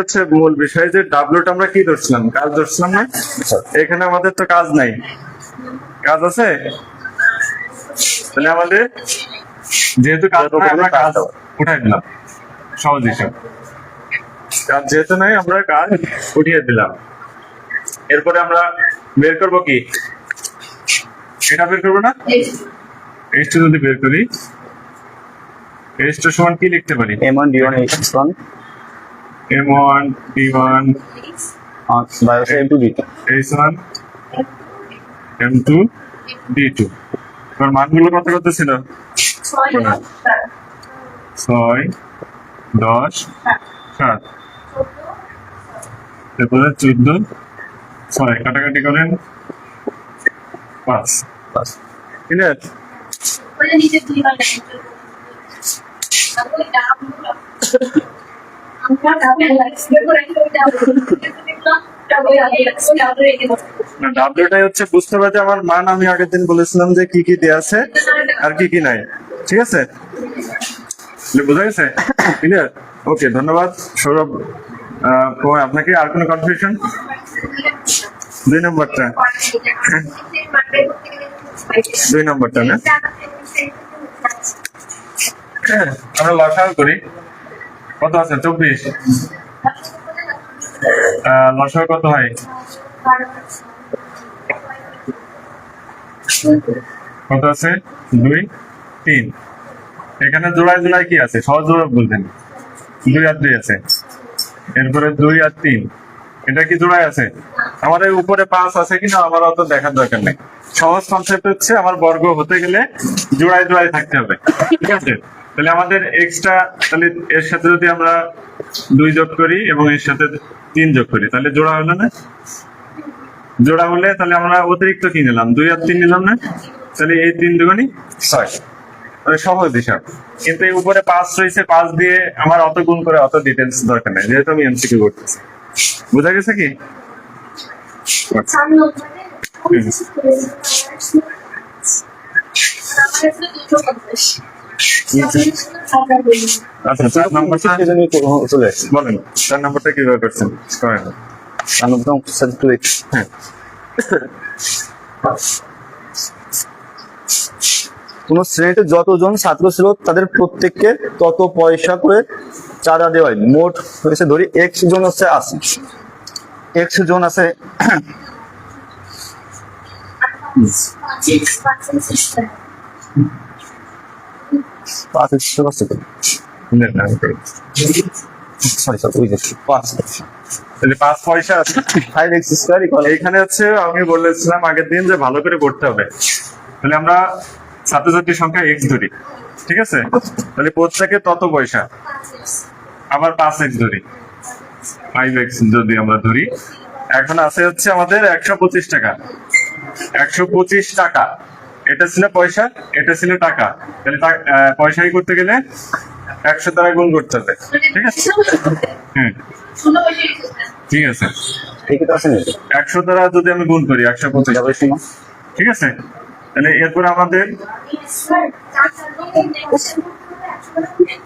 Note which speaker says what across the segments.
Speaker 1: হচ্ছে মূল বিষয় যে ডাব্লিউটা আমরা কি ধরছিলাম, কাজ ধরছিলাম না। এখানে আমাদের তো কাজ নাই, কাজ আছে, তাহলে আমাদের যেহেতু কাজ নাই আমরা কাজ উঠাই দিলাম, সহজ হিসাব। কাজ যেহেতু নাই আমরা কাজ উঠিয়ে দিলাম। এরপরে আমরা বের করবো কি, এটা বের করবো না, এইচ টু যদি বের করি, এইচ টু সমান কি লিখতে পারি,
Speaker 2: M1 D1 H1
Speaker 1: M1 D1
Speaker 2: by M2 D2
Speaker 1: H1 M2 D2। এবার মানগুলো কত কত ছিল, 6 10 7, তারপরে 14 6 কাটাকাটি করেন 5। ক্লিয়ার? ডাব্লিউটাই হচ্ছে বুঝতে পারছি আমার মান। আমি আগের দিন বলেছিলাম যে কি কি দেয়া আছে আর কি কি নাই, ঠিক আছে? বোঝা গেছে? ক্লিয়ার? ওকে, ধন্যবাদ সৌরভ। আপনাকে আর কোনো কনফিউশন? 2 নম্বরটা, 2 নম্বরটা না, আমরা লসাগু করি। কত আছে? 24। লসাগু কত হয়? কত আছে? 2 3। এখানে জোড়ায় জোড়ায় কি আছে, সহজ জোড়া বলতেন, 2 আর 2 আছে। এরপরে 2 আর 3, এটা কি জোড়ায় আছে? আমাদের উপরে 5 আছে কিনা আমার অত দেখার দরকার নেই। সহজ কনসেপ্ট হচ্ছে আমার বর্গ হতে গেলে জোড়ায় জোড়ায় থাকতে হবে, ঠিক আছে? তাহলে আমাদের এক্সট্রা, তাহলে এর সাথে যদি আমরা 2 যোগ করি এবং এর সাথে 3 যোগ করি তাহলে জোড়া হলো না? জোড়া হলে তাহলে আমরা অতিরিক্ত কি নিলাম, 2 আর 3 নিলাম না? তাহলে এই 3 দুগুণই 6, সহজ হিসাব। কিন্তু এই উপরে 5 রয়েছে, 5 দিয়ে আমার অত গুণ করে অত ডিটেলস দরকার নেই, যেহেতু আমি এমসিকিউ করতেছি। বোঝা গেছে কি? আচ্ছা, 4 নম্বরটা
Speaker 2: চলে আসছে।
Speaker 1: বলেন, 4 নম্বরটা কিভাবে করছেন করেন। হ্যাঁ,
Speaker 2: কোন শ্রেণীতে যতজন ছাত্র ছিল তাদের প্রত্যেককে তত পয়সা করে চাঁদা দেওয়া হয়। মোট হয়েছে ধরি এক্স জন হচ্ছে আছে, এক্স জন আছে, পাঁচ
Speaker 1: তাহলে 5 পয়সা আছে।
Speaker 2: 5x square equal.
Speaker 1: এইখানে হচ্ছে আমি বলেছিলাম আগের দিন যে ভালো করে পড়তে হবে। তাহলে আমরা ছাত্রছাত্রীর সংখ্যা এক্স ধরি, ঠিক আছে? তাহলে প্রত্যেকে তত পয়সা, আবার 5x ধরি, 5x যদি আমরা ধরি। এখন আছে হচ্ছে আমাদের 125 টাকা, 125 টাকা। এটা ছিল পয়সা, এটা ছিল টাকা। তাহলে পয়সাই করতে গেলে 100 দ্বারা গুণ করতে হবে, ঠিক আছে? হ্যাঁ, ঠিক আছে। 100 দ্বারা যদি আমি গুণ করি 125, ঠিক আছে? তাহলে এরপর আমাদের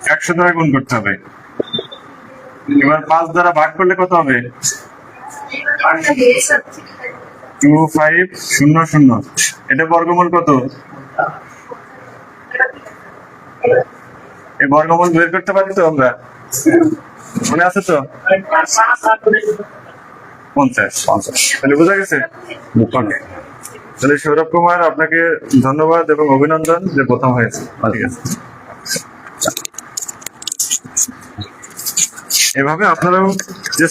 Speaker 1: 100 দ্বারা গুণ করতে হবে। এবার 5 দ্বারা ভাগ করলে কত হবে? 2500। এটা বর্গমূল কত? এই বর্গমূল বের করতে পারি তো আমরা? মনে আছে তো? 50। তাহলে বোঝা গেছে? তাহলে সৌরভ কুমার, আপনাকে ধন্যবাদ এবং অভিনন্দন যে প্রথম হয়েছে। ঠিক আছে, এভাবে আপনারাও চেষ্টা